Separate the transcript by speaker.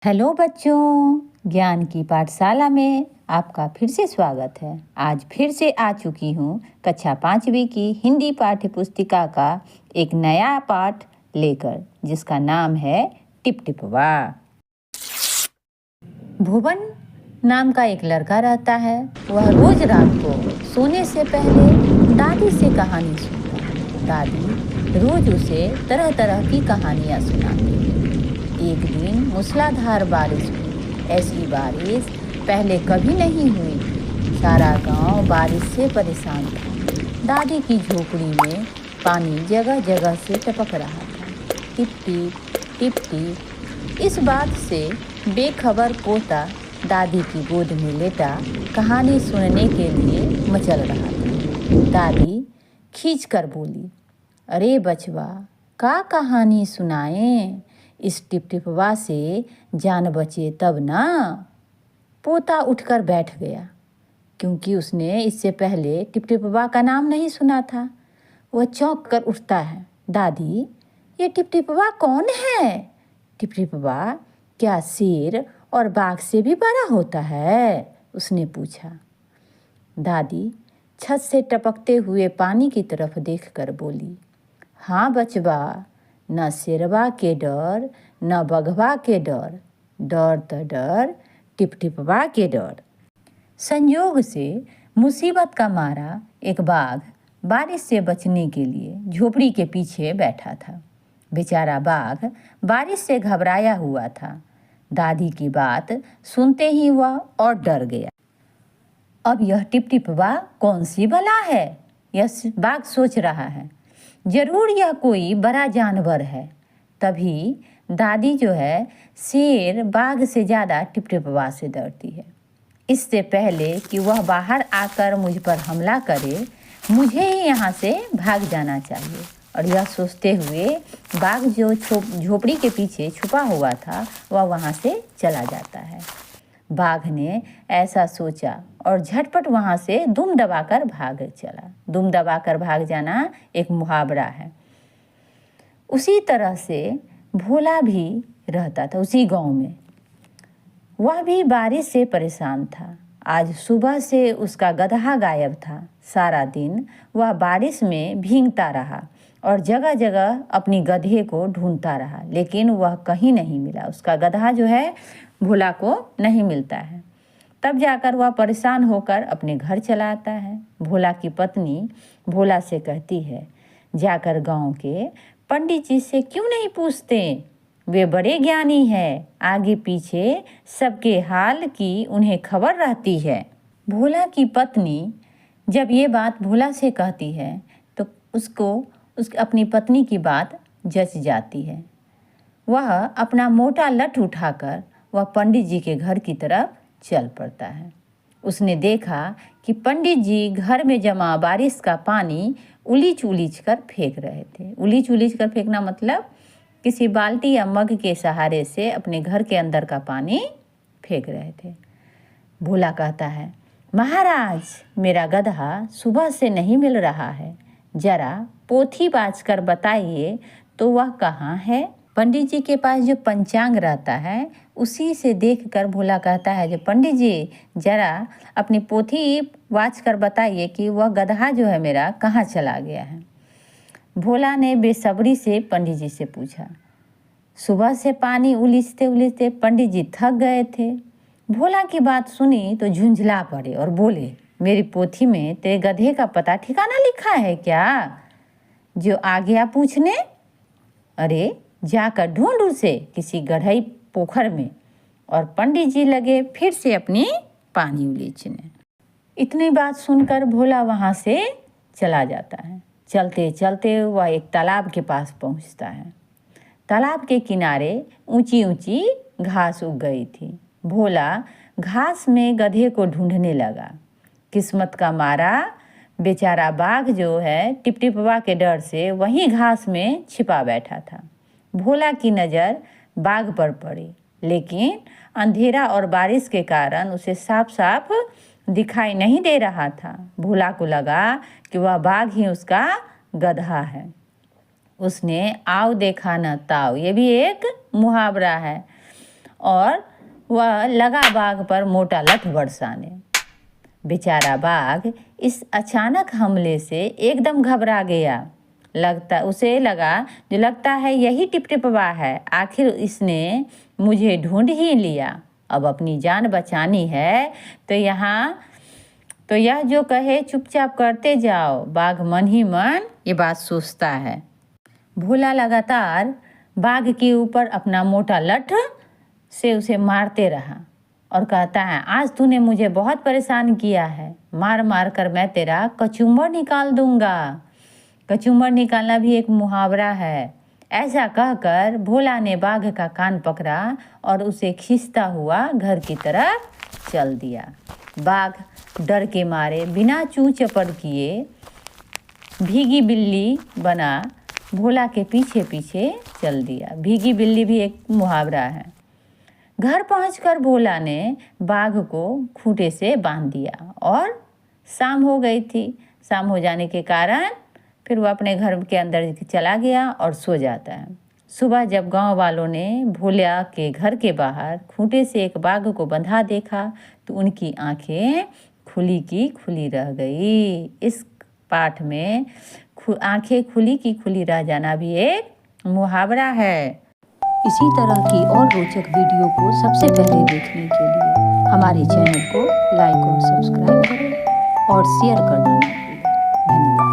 Speaker 1: Hello बच्चों, ज्ञान की पाठशाला में आपका फिर से स्वागत है। आज फिर से आ चुकी हूँ कक्षा 5वीं की हिंदी पाठ्य पुस्तिका का एक नया पाठ लेकर, जिसका नाम है टिप टिप वाह। भुवन नाम का एक लड़का रहता है। वह रोज रात को सोने से पहले दादी से कहानी सुनता। दादी रोज उसे तरह तरह की कहानियाँ सुनाती। एक दिन मूसलाधार बारिश हुई। ऐसी बारिश पहले कभी नहीं हुई। सारा गांव बारिश से परेशान था। दादी की झोपड़ी में पानी जगह जगह से टपक रहा था। Tip tip tip tip. इस बात से बेखबर पोता दादी की गोद में लेटा कहानी सुनने के लिए मचल रहा था। दादी खींच कर बोली, अरे बचवा, का कहानी सुनाएं? इस टिपटिपवा से जान बचे तब ना। पोता उठकर बैठ गया, क्योंकि उसने इससे पहले टिपटिपवा का नाम नहीं सुना था। वह चौंक कर उठता है। दादी, ये टिपटिपवा कौन है? टिपटिपवा क्या शेर और बाघ से भी बड़ा होता है? उसने पूछा। दादी छत से टपकते हुए पानी की तरफ देखकर बोली, हाँ बचवा, न शेरवा के डर न बघवा के डर, डर त डर टिपटिपवा के डर। संयोग से मुसीबत का मारा एक बाघ बारिश से बचने के लिए झोपड़ी के पीछे बैठा था। बेचारा बाघ बारिश से घबराया हुआ था। दादी की बात सुनते ही वह और डर गया। अब यह टिपटिपवा कौन सी बला है? यह बाघ सोच रहा है। जरूर यह कोई बड़ा जानवर है। तभी दादी जो है, शेर बाघ से ज़्यादा टिपटिपवा से डरती है। इससे पहले कि वह बाहर आकर मुझ पर हमला करे, मुझे ही यहाँ से भाग जाना चाहिए। और यह सोचते हुए बाघ जो झोपड़ी के पीछे छुपा हुआ था, वह वहाँ से चला जाता है। बाघ ने ऐसा सोचा और झटपट वहाँ से दुम दबाकर भाग चला। दुम दबाकर भाग जाना एक मुहावरा है। उसी तरह से भोला भी रहता था उसी गांव में। वह भी बारिश से परेशान था। आज सुबह से उसका गदहा गायब था। सारा दिन वह बारिश में भीगता रहा और जगह जगह अपनी गधे को ढूंढता रहा, लेकिन वह कहीं नहीं मिला। उसका गदहा जो है, भोला को नहीं मिलता है। तब जाकर वह परेशान होकर अपने घर चला आता है। भोला की पत्नी भोला से कहती है, जाकर गांव के पंडित जी से क्यों नहीं पूछते? वे बड़े ज्ञानी हैं, आगे पीछे सबके हाल की उन्हें खबर रहती है। भोला की पत्नी जब ये बात भोला से कहती है तो उसको अपनी पत्नी की बात जच जाती है। वह अपना मोटा लठ उठाकर वह पंडित जी के घर की तरफ चल पड़ता है। उसने देखा कि पंडित जी घर में जमा बारिश का पानी उलीच उलीच कर फेंक रहे थे। उलीच उलीच कर फेंकना मतलब किसी बाल्टी या मग के सहारे से अपने घर के अंदर का पानी फेंक रहे थे। भोला कहता है, महाराज, मेरा गदहा सुबह से नहीं मिल रहा है। जरा पोथी बाज कर बताइए तो वह कहाँ है? पंडित जी के पास जो पंचांग रहता है, उसी से देखकर भोला कहता है, जो पंडित जी जरा अपनी पोथी वाच कर बताइए कि वह गदहा जो है मेरा कहाँ चला गया है। भोला ने बेसब्री से पंडित जी से पूछा। सुबह से पानी उलीचते उलीचते पंडित जी थक गए थे। भोला की बात सुनी तो झुंझला पड़े और बोले, मेरी पोथी में तेरे गधे का पता ठिकाना लिखा है क्या, जो आ गया पूछने? अरे जाकर ढूंढ उसे किसी गढ़ई पोखर में। और पंडित जी लगे फिर से अपनी पानी उलीचने। इतनी बात सुनकर भोला वहाँ से चला जाता है। चलते चलते वह एक तालाब के पास पहुँचता है। तालाब के किनारे ऊंची ऊंची घास उग गई थी। भोला घास में गधे को ढूंढने लगा। किस्मत का मारा बेचारा बाघ जो है, टिपटिपवा के डर से वहीं घास में छिपा बैठा था। भोला की नज़र बाघ पर पड़ी, लेकिन अंधेरा और बारिश के कारण उसे साफ साफ दिखाई नहीं दे रहा था। भोला को लगा कि वह बाघ ही उसका गदहा है। उसने आव देखा न ताव, ये भी एक मुहावरा है। और वह लगा बाघ पर मोटा लठ बरसाने। बेचारा बाघ इस अचानक हमले से एकदम घबरा गया। उसे लगता है यही टिपटिपवा है, आखिर इसने मुझे ढूंढ ही लिया। अब अपनी जान बचानी है तो यह जो कहे चुपचाप करते जाओ। बाघ मन ही मन ये बात सोचता है। भोला लगातार बाघ के ऊपर अपना मोटा लठ से उसे मारते रहा और कहता है, आज तूने मुझे बहुत परेशान किया है, मार मार कर मैं तेरा कचूमर निकाल दूंगा। कचूमर निकालना भी एक मुहावरा है। ऐसा कहकर भोला ने बाघ का कान पकड़ा और उसे खींचता हुआ घर की तरफ चल दिया। बाघ डर के मारे बिना चू चपड़ किए भीगी बिल्ली बना भोला के पीछे पीछे चल दिया। भीगी बिल्ली भी एक मुहावरा है। घर पहुंचकर भोला ने बाघ को खूंटे से बांध दिया और शाम हो गई थी। शाम हो जाने के कारण फिर वो अपने घर के अंदर चला गया और सो जाता है। सुबह जब गांव वालों ने भोला के घर के बाहर खूंटे से एक बाघ को बंधा देखा तो उनकी आंखें खुली की खुली रह गई। इस पाठ में आंखें खुली की खुली रह जाना भी एक मुहावरा है।
Speaker 2: इसी तरह की और रोचक वीडियो को सबसे पहले देखने के लिए हमारे चैनल को लाइक और सब्सक्राइब करें और शेयर करना ना भूलें। धन्यवाद।